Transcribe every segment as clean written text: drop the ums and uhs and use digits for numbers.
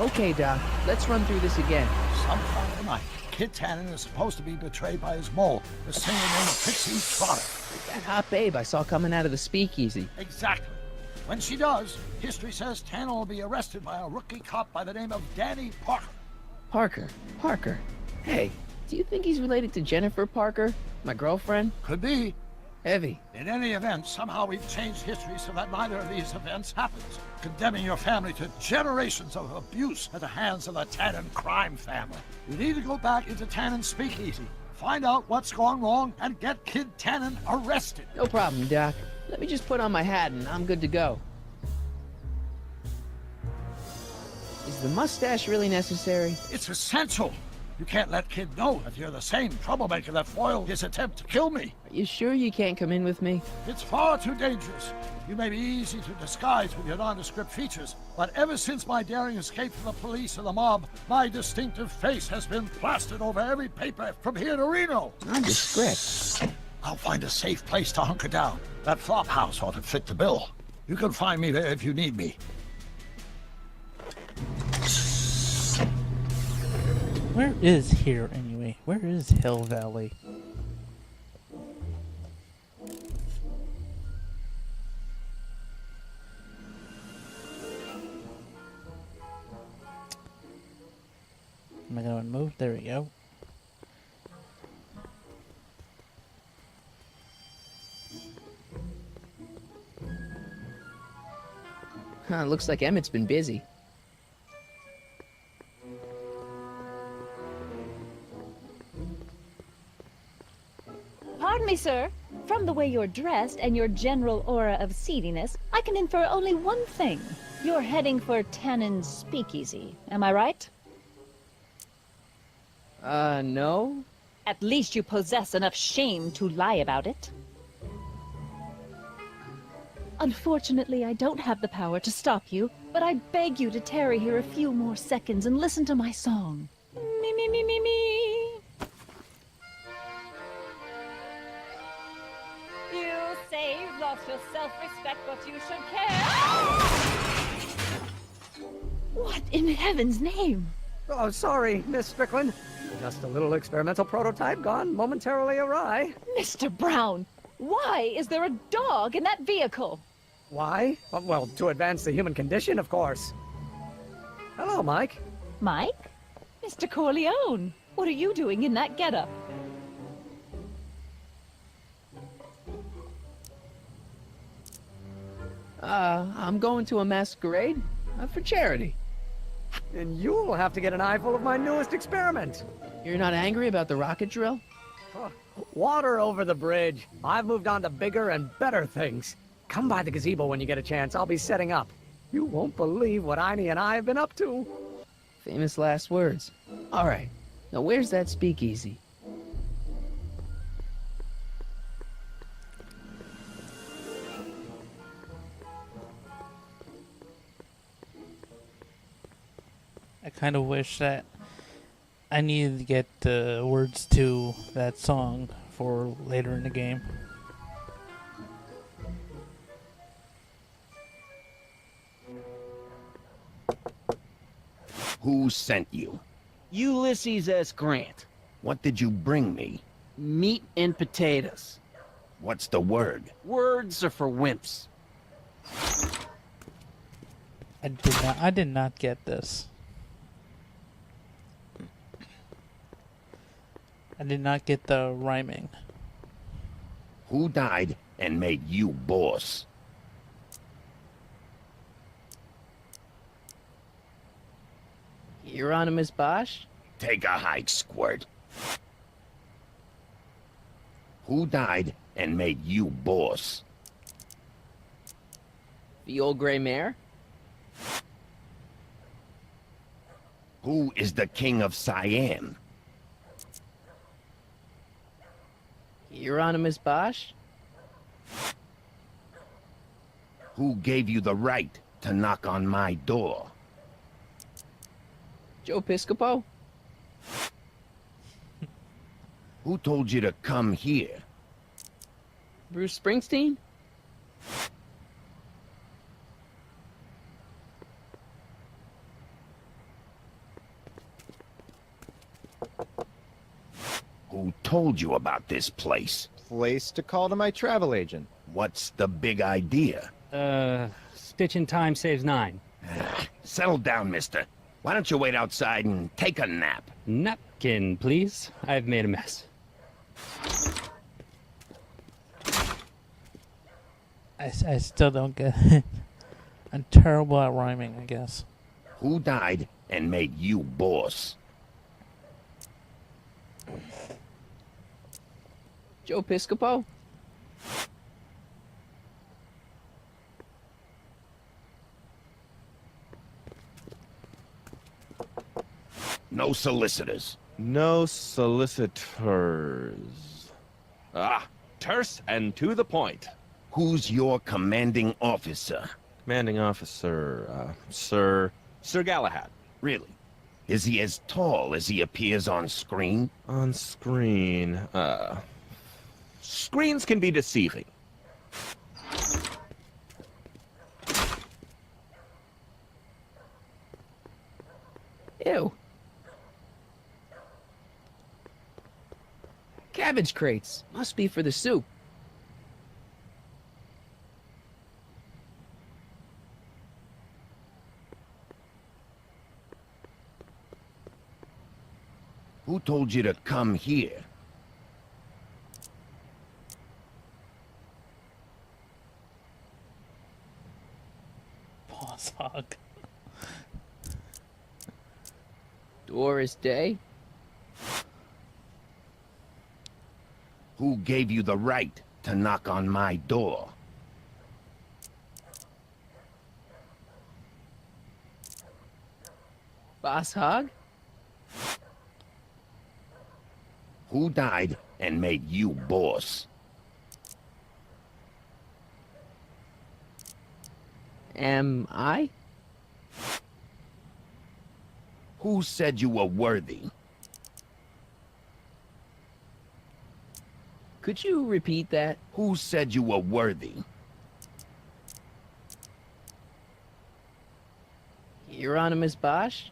Okay, Doc, let's run through this again. Some Friday night, Kid Tannen is supposed to be betrayed by his mole, the singer named Pixie Trotter. That hot babe I saw coming out of the speakeasy. Exactly. When she does, history says Tannen will be arrested by a rookie cop by the name of Danny Parker. Parker. Hey, do you think he's related to Jennifer Parker, my girlfriend? Could be. Heavy. In any event, somehow we've changed history so that neither of these events happens, condemning your family to generations of abuse at the hands of the Tannen crime family. You need to go back into Tannen's speakeasy, find out what's gone wrong, and get Kid Tannen arrested. No problem, Doc. Let me just put on my hat and I'm good to go. Is the mustache really necessary? It's essential. You can't let Kid know that you're the same troublemaker that foiled his attempt to kill me. Are you sure you can't come in with me? It's far too dangerous. You may be easy to disguise with your nondescript features, but ever since my daring escape from the police and the mob, my distinctive face has been plastered over every paper from here to Reno. Nondescript. I'll find a safe place to hunker down. That flop house ought to fit the bill. You can find me there if you need me. Where is here anyway? Where is Hill Valley? Am I going to move? There we go. Looks like Emmett's been busy. Pardon me, sir. From the way you're dressed and your general aura of seediness, I can infer only one thing. You're heading for Tannen's speakeasy. Am I right? No? At least you possess enough shame to lie about it. Unfortunately, I don't have the power to stop you, but I beg you to tarry here a few more seconds and listen to my song. Me, me, me, me, me. You say you've lost your self-respect, but you should care. What in heaven's name? Oh, sorry, Miss Strickland. Just a little experimental prototype gone momentarily awry. Mr. Brown, why is there a dog in that vehicle? Why? Well, to advance the human condition, of course. Hello, Mike. Mike? Mr. Corleone, what are you doing in that getup? I'm going to a masquerade for charity. And you'll have to get an eyeful of my newest experiment. You're not angry about the rocket drill? Water over the bridge. I've moved on to bigger and better things. Come by the gazebo when you get a chance. I'll be setting up. You won't believe what Einie and I have been up to. Famous last words. All right. Now where's that speakeasy? I kind of wish that I needed to get the words to that song for later in the game. Who sent you? Ulysses S. Grant. What did you bring me? Meat and potatoes. What's the word? Words are for wimps. I did not get this. I did not get the rhyming. Who died and made you boss? Hieronymus Bosch? Take a hike, Squirt. Who died and made you boss? The old gray mare? Who is the king of Siam? Hieronymus Bosch? Who gave you the right to knock on my door? Joe Piscopo? Who told you to come here? Bruce Springsteen? Who told you about this place? Place to call to my travel agent. What's the big idea? Stitch in time saves 9. Settle down, mister. Why don't you wait outside and take a nap? Napkin, please. I've made a mess. I still don't get it. I'm terrible at rhyming, I guess. Who died and made you boss? Joe Piscopo? No solicitors. No solicitors. Terse and to the point. Who's your commanding officer? Commanding officer, Sir Galahad. Really? Is he as tall as he appears on screen? On screen, screens can be deceiving. Ew. Cabbage crates. Must be for the soup. Who told you to come here? Boss hog. Doris Day? Who gave you the right to knock on my door? Boss Hog? Who died and made you boss? Am I? Who said you were worthy? Could you repeat that? Who said you were worthy? Hieronymus Bosch?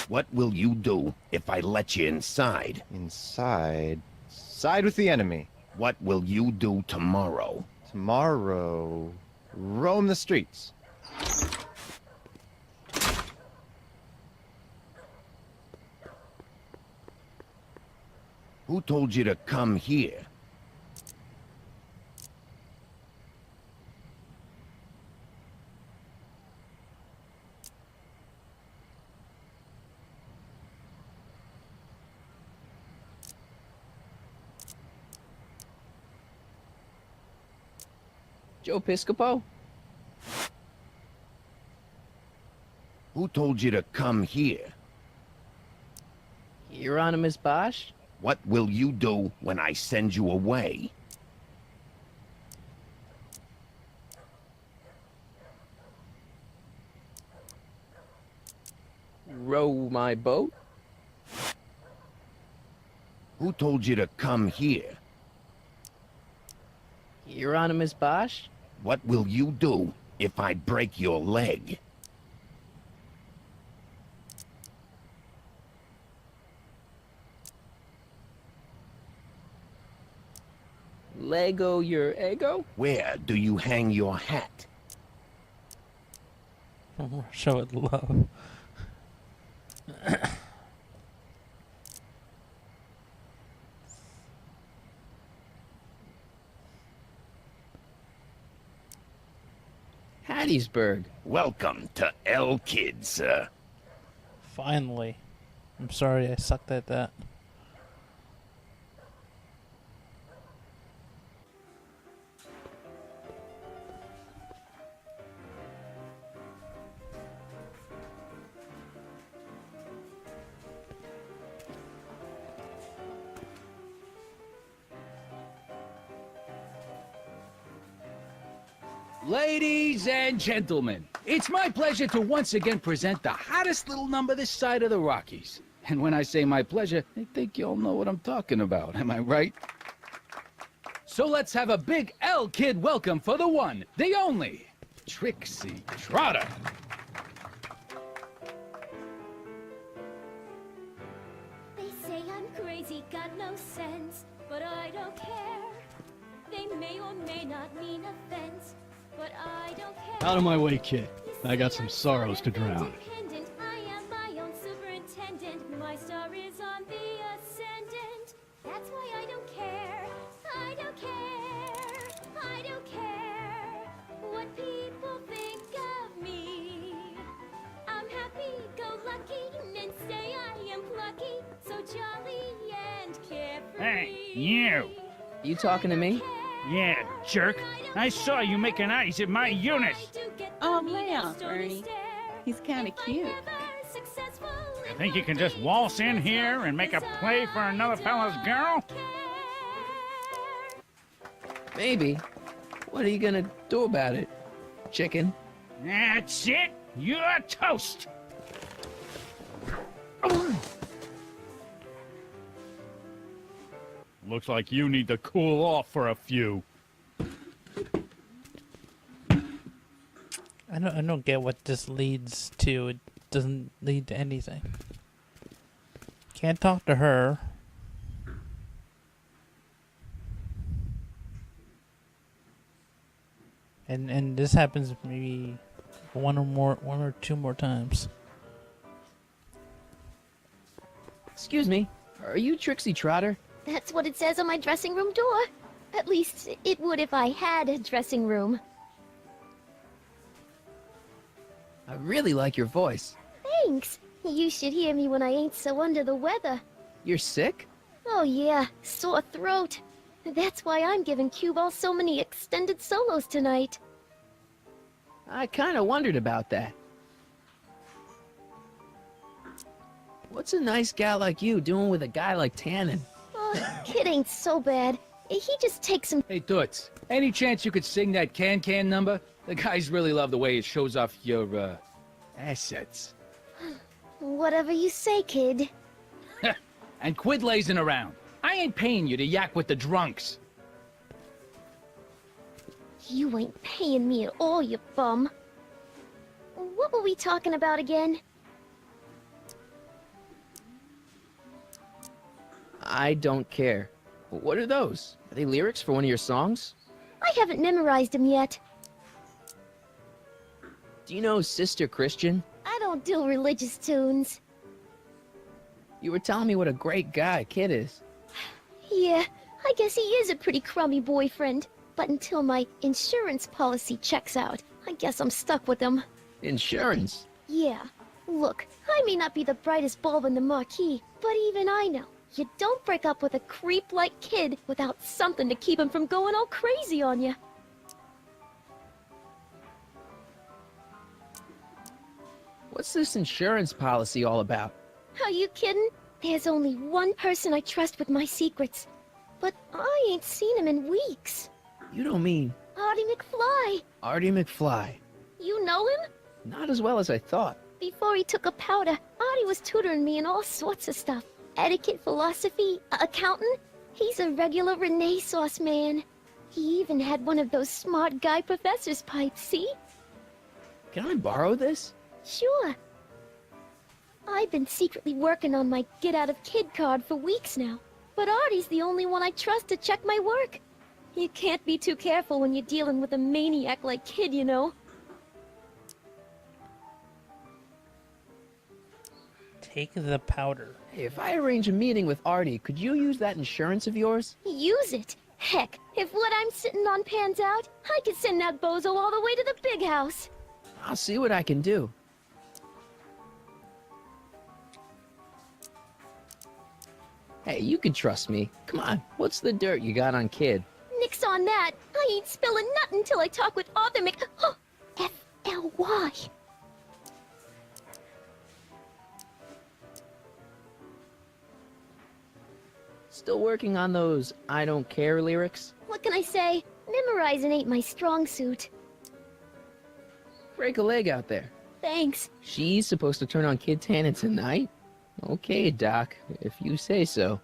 What will you do if I let you inside? Inside. Side with the enemy. What will you do tomorrow? Tomorrow. Roam the streets. Who told you to come here? Joe Piscopo? Who told you to come here? Hieronymus Bosch? What will you do when I send you away? Row my boat? Who told you to come here? Hieronymus Bosch? What will you do if I break your leg? Lego your ego? Where do you hang your hat? Show it love. Hattiesburg. Welcome to El Kid, sir. Finally. I'm sorry I sucked at that. Ladies and gentlemen, it's my pleasure to once again present the hottest little number this side of the Rockies. And when I say my pleasure, I think you all know what I'm talking about, am I right? So let's have a big L Kid welcome for the one, the only, Trixie Trotter. They say I'm crazy, got no sense, but I don't care. They may or may not mean offense, but I don't care. Out of my way, kid. I got some sorrows to drown. Independent, I am my own superintendent. My star is on the ascendant. That's why I don't care. I don't care. I don't care what people think of me. I'm happy-go-lucky and say I am plucky, so jolly and carefree. Hey, you! You talking to me? Yeah, jerk. I saw you making eyes at my unit. Oh, lay off, Ernie. He's kind of cute. You think you can just waltz in here and make a play for another fella's girl? Maybe. What are you gonna do about it, chicken? That's it. You're toast. Looks like you need to cool off for a few. I don't get what this leads to. It doesn't lead to anything. Can't talk to her. And this happens maybe one or two more times. Excuse me, are you Trixie Trotter? That's what it says on my dressing room door. At least it would if I had a dressing room. I really like your voice. Thanks. You should hear me when I ain't so under the weather. You're sick? Oh yeah, sore throat. That's why I'm giving Cue Ball so many extended solos tonight. I kinda wondered about that. What's a nice gal like you doing with a guy like Tannen? Oh, kid ain't so bad. He just takes some. Hey, Toots, any chance you could sing that can number? The guys really love the way it shows off your, assets. Whatever you say, kid. And quit lazing around. I ain't paying you to yak with the drunks. You ain't paying me at all, you bum. What were we talking about again? I don't care. What are those? Are they lyrics for one of your songs? I haven't memorized them yet. Do you know Sister Christian? I don't do religious tunes. You were telling me what a great guy Kid is. Yeah, I guess he is a pretty crummy boyfriend. But until my insurance policy checks out, I guess I'm stuck with him. Insurance? Yeah. Look, I may not be the brightest bulb in the marquee, but even I know you don't break up with a creep like Kid without something to keep him from going all crazy on you. What's this insurance policy all about? Are you kidding? There's only one person I trust with my secrets. But I ain't seen him in weeks. You don't mean... Artie McFly. Artie McFly. You know him? Not as well as I thought. Before he took a powder, Artie was tutoring me in all sorts of stuff. Etiquette, philosophy, accounting. He's a regular Renaissance man. He even had one of those smart guy professor's pipes, see? Can I borrow this? Sure. I've been secretly working on my Get Out of Kid card for weeks now. But Artie's the only one I trust to check my work. You can't be too careful when you're dealing with a maniac like Kid, you know. Take the powder. Hey, if I arrange a meeting with Artie, could you use that insurance of yours? Use it? Heck, if what I'm sitting on pans out, I could send that bozo all the way to the big house. I'll see what I can do. Hey, you can trust me. Come on, what's the dirt you got on Kid? Nix on that. I ain't spilling nothing till I talk with Arthur Oh, F-L-Y. Still working on those I don't care lyrics? What can I say? Memorizing ain't my strong suit. Break a leg out there. Thanks. She's supposed to turn on Kid Tannen tonight? Okay, Doc, if you say so.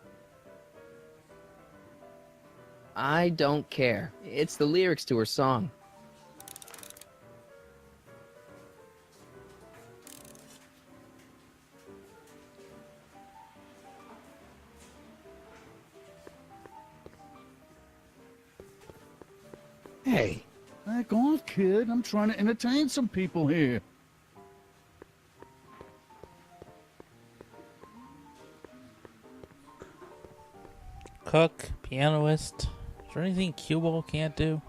I don't care. It's the lyrics to her song. Hey, Back off, kid. I'm trying to entertain some people here. Cook, pianist. Is there anything cue ball can't do?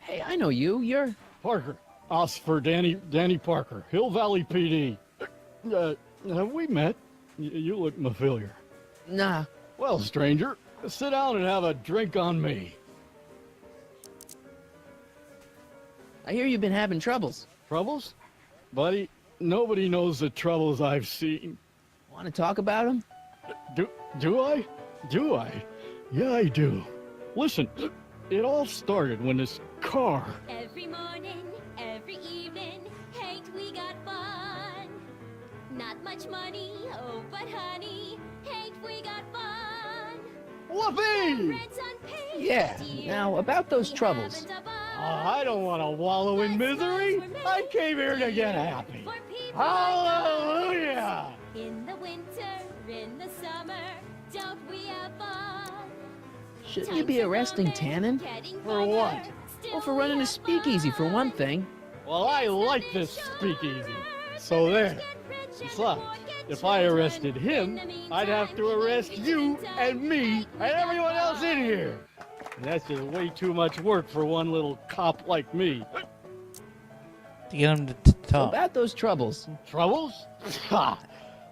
hey, I know you. You're... Parker. Us for Danny Parker, Hill Valley PD. Have we met? You look familiar. Nah. Well, stranger, sit down and have a drink on me. I hear you've been having troubles. Troubles? Buddy, nobody knows the troubles I've seen. Want to talk about them? Do I? Do I? Yeah, I do. Listen, it all started when this car... Every morning, every evening, ain't we got fun? Not much money, oh, but honey, ain't we got fun? Whoopee! Yeah. Now, about those troubles. I don't want to wallow in misery. I came here to get happy. Hallelujah! In the winter, in the summer, don't we have fun? Shouldn't you be arresting Tannen? For what? Well, for running a speakeasy, for one thing. Well, I like this speakeasy. So there. Besides, if I arrested him, I'd have to arrest you and me and everyone else in here. And that's just way too much work for one little cop like me. To get him to So talk. about those troubles. Troubles? Ha!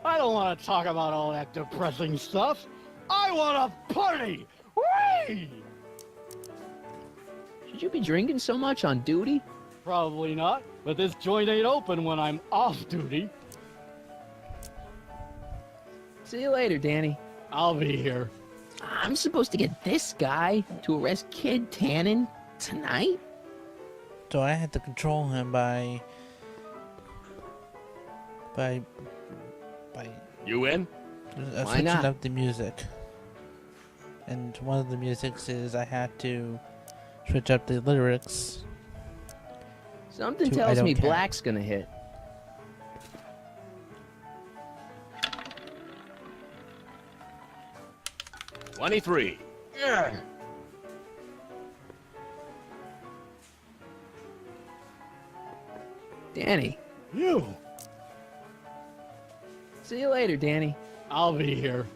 I don't want to talk about all that depressing stuff. I want to party! Whee! Should you be drinking so much on duty? Probably not, but this joint ain't open when I'm off duty. See you later, Danny. I'll be here. I'm supposed to get this guy to arrest Kid Tannen tonight? So I had to control him by You in? switching not? up the music. And one of the musics is I had to switch up the lyrics. Something I tells don't me care. Black's gonna hit. $23. Danny. You. See you later, Danny. I'll be here.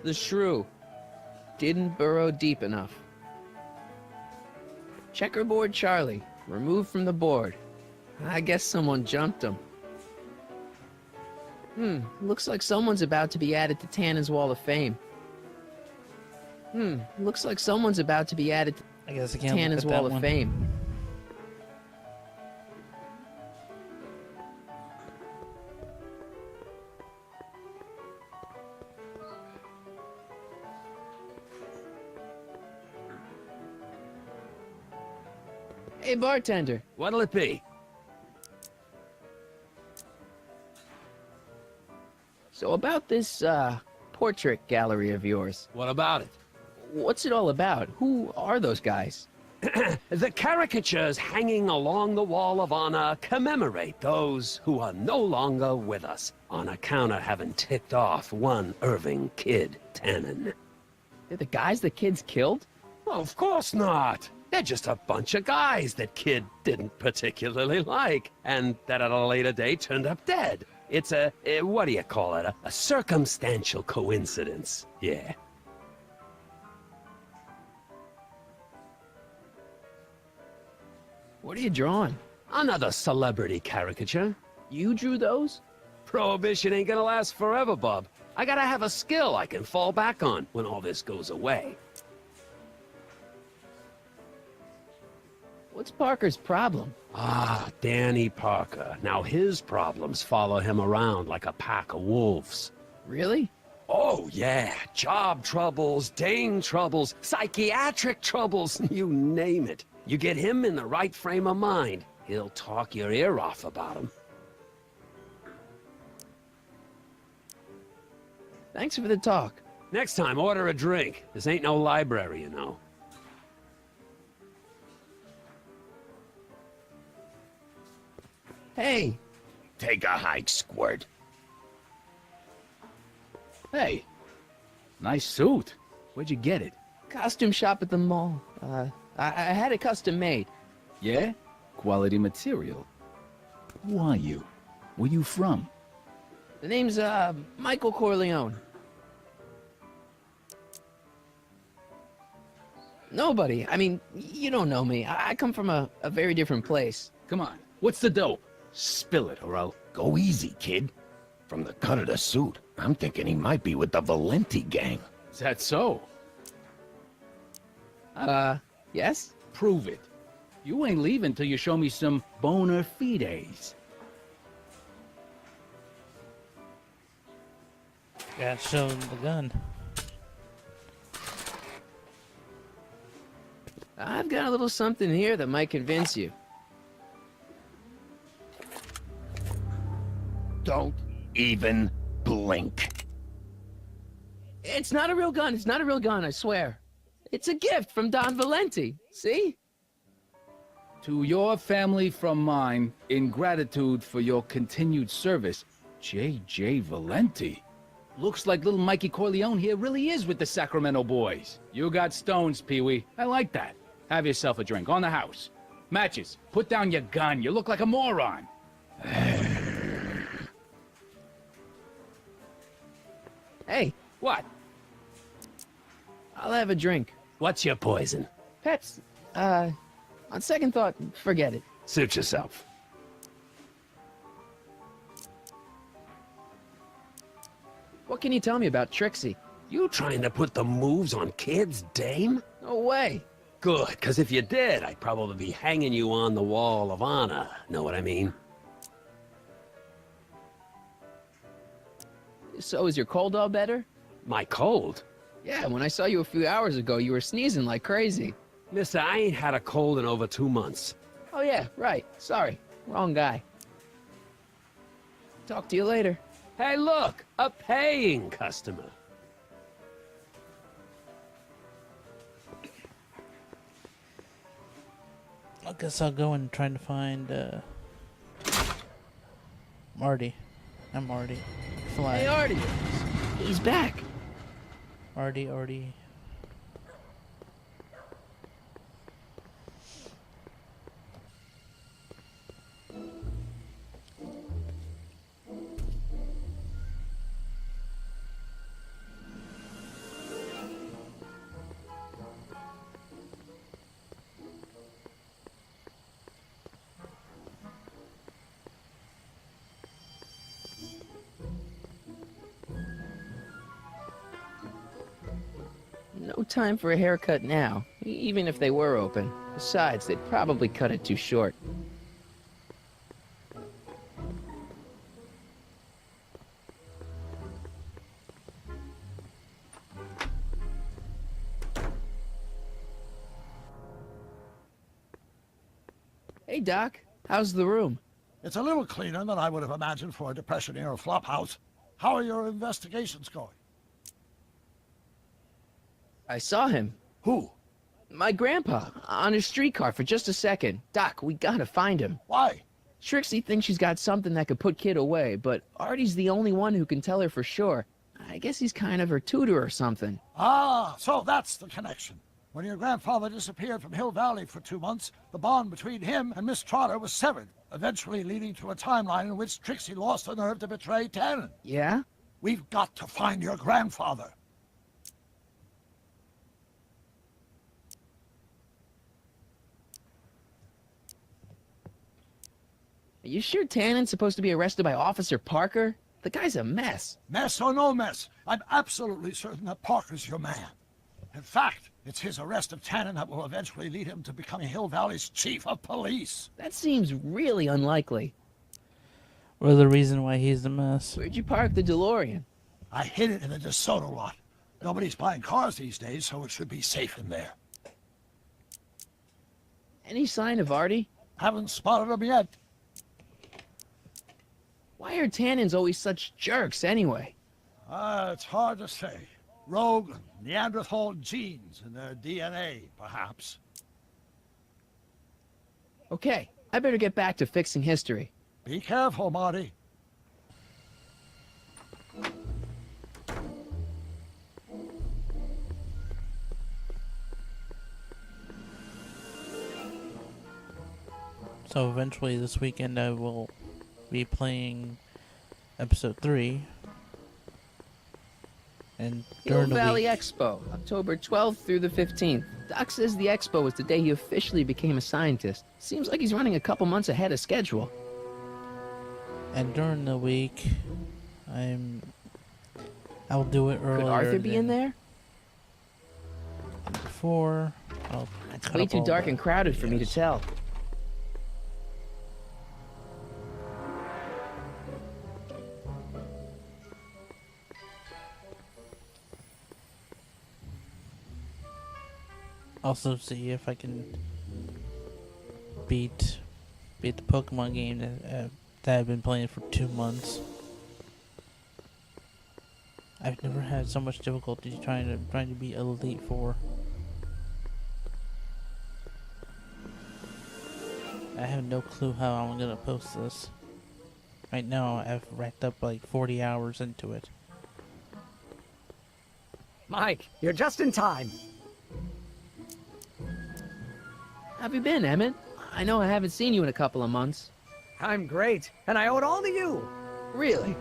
The shrew didn't burrow deep enough. Checkerboard Charlie, removed from the board. I guess someone jumped him. Looks like someone's about to be added to Tannen's Wall of Fame. Looks like someone's about to be added to I guess I can't look Tannen's at that Wall of one. Fame. Hey, bartender. What'll it be? So about this, portrait gallery of yours. What about it? What's it all about? Who are those guys? The caricatures hanging along the wall of honor commemorate those who are no longer with us on account of having ticked off one Irving Kid Tannen. They're the guys the kids killed? Well, of course not. They're just a bunch of guys that Kid didn't particularly like, and that at a later date turned up dead. It's what do you call it? A circumstantial coincidence. Yeah. What are you drawing? Another celebrity caricature. You drew those? Prohibition ain't gonna last forever, Bub. I gotta have a skill I can fall back on when all this goes away. What's Parker's problem? Ah, Danny Parker. Now his problems follow him around like a pack of wolves. Really? Oh, Oh, yeah. Job troubles, dame troubles, psychiatric troubles, you name it. You get him in the right frame of mind, he'll talk your ear off about him. Thanks for the talk. Next time, order a drink. This ain't no library, you know. Hey. Take a hike, Squirt. Hey, nice suit. Where'd you get it? Costume shop at the mall. I had it custom made. Yeah? Quality material. Who are you? Where you from? The name's, Michael Corleone. Nobody. I mean, you don't know me. I come from a very different place. Come on, what's the dope? Spill it, or I'll... Go easy, kid. From the cut of the suit, I'm thinking he might be with the Valenti gang. Is that so? Yes? Prove it. You ain't leaving till you show me some bona fides. Gotta show him the gun. I've got a little something here that might convince you. Don't even blink. It's not a real gun. It's not a real gun, I swear. It's a gift from Don Valenti. See? To your family from mine, in gratitude for your continued service, J.J. Valenti. Looks like little Mikey Corleone here really is with the Sacramento boys. You got stones, Pee-wee. I like that. Have yourself a drink on the house. Matches, put down your gun. You look like a moron. Hey. What? I'll have a drink. What's your poison? Pets, on second thought, forget it. Suit yourself. What can you tell me about Trixie? You trying to put the moves on kids, dame? No way. Good, because if you did, I'd probably be hanging you on the wall of honor. Know what I mean? So is your cold all better? My cold? Yeah, when I saw you a few hours ago, you were sneezing like crazy. Mister, I ain't had a cold in over 2 months. Oh yeah, right. Sorry. Wrong guy. Talk to you later. Hey, look! A paying customer. I guess I'll go and try to find, Marty. I'm Marty. Fly. Hey, Artie! He's back. Artie. No time for a haircut now, even if they were open. Besides, they'd probably cut it too short. Hey, Doc. How's the room? It's a little cleaner than I would have imagined for a Depression-era flophouse. How are your investigations going? I saw him. Who? My grandpa, on a streetcar for just a second. Doc, we gotta find him. Why? Trixie thinks she's got something that could put Kid away, but Artie's the only one who can tell her for sure. I guess he's kind of her tutor or something. Ah, so that's the connection. When your grandfather disappeared from Hill Valley for 2 months, the bond between him and Miss Trotter was severed, eventually leading to a timeline in which Trixie lost the nerve to betray Tannen. Yeah? We've got to find your grandfather. Are you sure Tannen's supposed to be arrested by Officer Parker? The guy's a mess. Mess or no mess, I'm absolutely certain that Parker's your man. In fact, it's his arrest of Tannen that will eventually lead him to becoming Hill Valley's chief of police. That seems really unlikely. Or the reason why he's the mess. Where'd you park the DeLorean? I hid it in the DeSoto lot. Nobody's buying cars these days, so it should be safe in there. Any sign of Artie? Haven't spotted him yet. Why are Tannins always such jerks anyway? It's hard to say. Rogue Neanderthal genes in their DNA, perhaps. Okay, I better get back to fixing history. Be careful, Marty. So eventually this weekend I will be playing episode 3. And Hill during the Valley week, Expo, October 12th through the 15th. Doc says the expo was the day he officially became a scientist. Seems like he's running a couple months ahead of schedule. and during the week I'll do it earlier. Could Arthur be in than there? Before. It's way too dark and crowded for me to tell. Also see if I can beat the Pokemon game that I've been playing for 2 months. I've never had so much difficulty trying to be Elite Four. I have no clue how I'm gonna post this. Right now I've racked up like 40 hours into it. Mike, you're just in time. How have you been, Emmett? I know I haven't seen you in a couple of months. I'm great, and I owe it all to you. Really?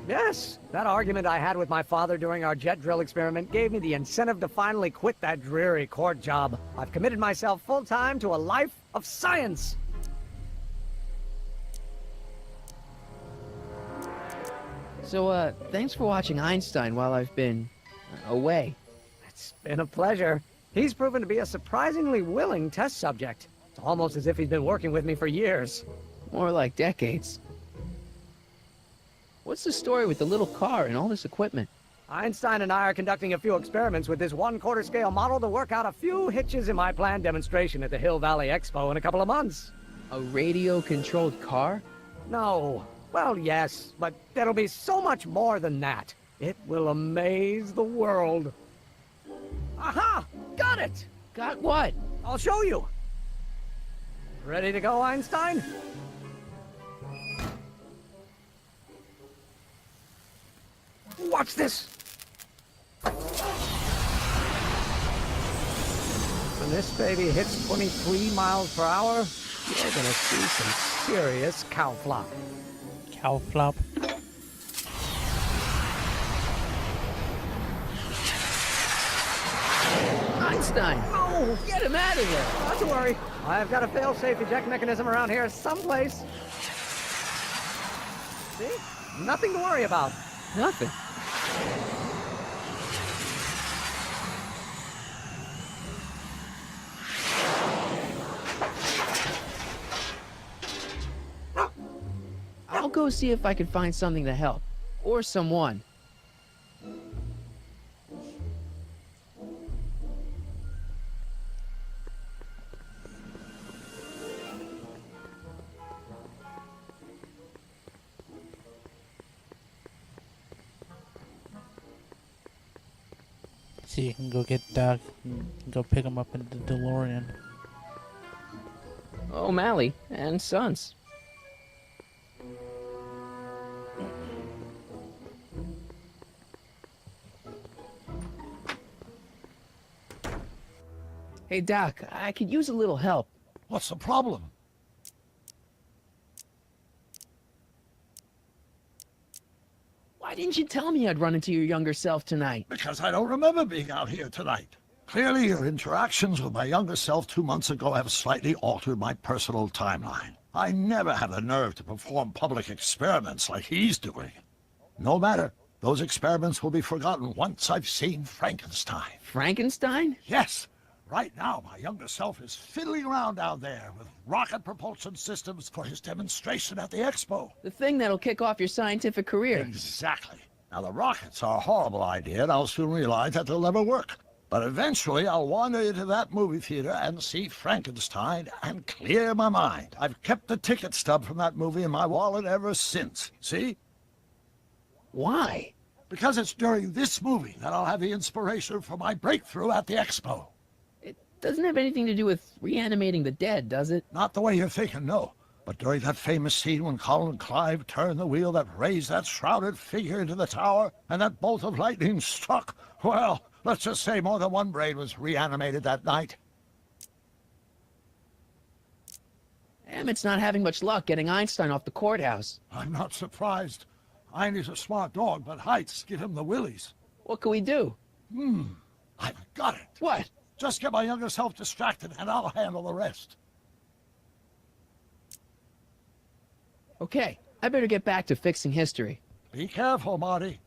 Yes, that argument I had with my father during our jet drill experiment gave me the incentive to finally quit that dreary court job. I've committed myself full-time to a life of science. So, thanks for watching Einstein while I've been away. It's been a pleasure. He's proven to be a surprisingly willing test subject. It's almost as if he's been working with me for years. More like decades. What's the story with the little car and all this equipment? Einstein and I are conducting a few experiments with this 1/4 scale model to work out a few hitches in my planned demonstration at the Hill Valley Expo in a couple of months. A radio-controlled car? No. Well, yes, but there'll be so much more than that. It will amaze the world. Aha! Got it! Got what? I'll show you. Ready to go, Einstein? Watch this! When this baby hits 23 miles per hour, you're gonna see some serious cow flop. Cow flop. Einstein! No! Get him out of there! Not to worry. I've got a fail-safe eject mechanism around here someplace. See? Nothing to worry about. Nothing. I'll go see if I can find something to help. Or someone. See, you can go get Doc and go pick him up in the DeLorean. O'Malley and Sons. Hey, Doc, I could use a little help. What's the problem? Why didn't you tell me I'd run into your younger self tonight? Because I don't remember being out here tonight. Clearly, your interactions with my younger self 2 months ago have slightly altered my personal timeline. I never had the nerve to perform public experiments like he's doing. No matter. Those experiments will be forgotten once I've seen Frankenstein. Frankenstein? Yes. Right now, my younger self is fiddling around down there with rocket propulsion systems for his demonstration at the expo. The thing that'll kick off your scientific career. Exactly. Now, the rockets are a horrible idea, and I'll soon realize that they'll never work. But eventually, I'll wander into that movie theater and see Frankenstein and clear my mind. I've kept the ticket stub from that movie in my wallet ever since. See? Why? Because it's during this movie that I'll have the inspiration for my breakthrough at the expo. It doesn't have anything to do with reanimating the dead, does it? Not the way you're thinking, no. But during that famous scene when Colin Clive turned the wheel that raised that shrouded figure into the tower, and that bolt of lightning struck, well, let's just say more than one brain was reanimated that night. Emmett's not having much luck getting Einstein off the courthouse. I'm not surprised. Einstein's a smart dog, but heights give him the willies. What can we do? I've got it. What? Just get my younger self distracted, and I'll handle the rest. Okay, I better get back to fixing history. Be careful, Marty.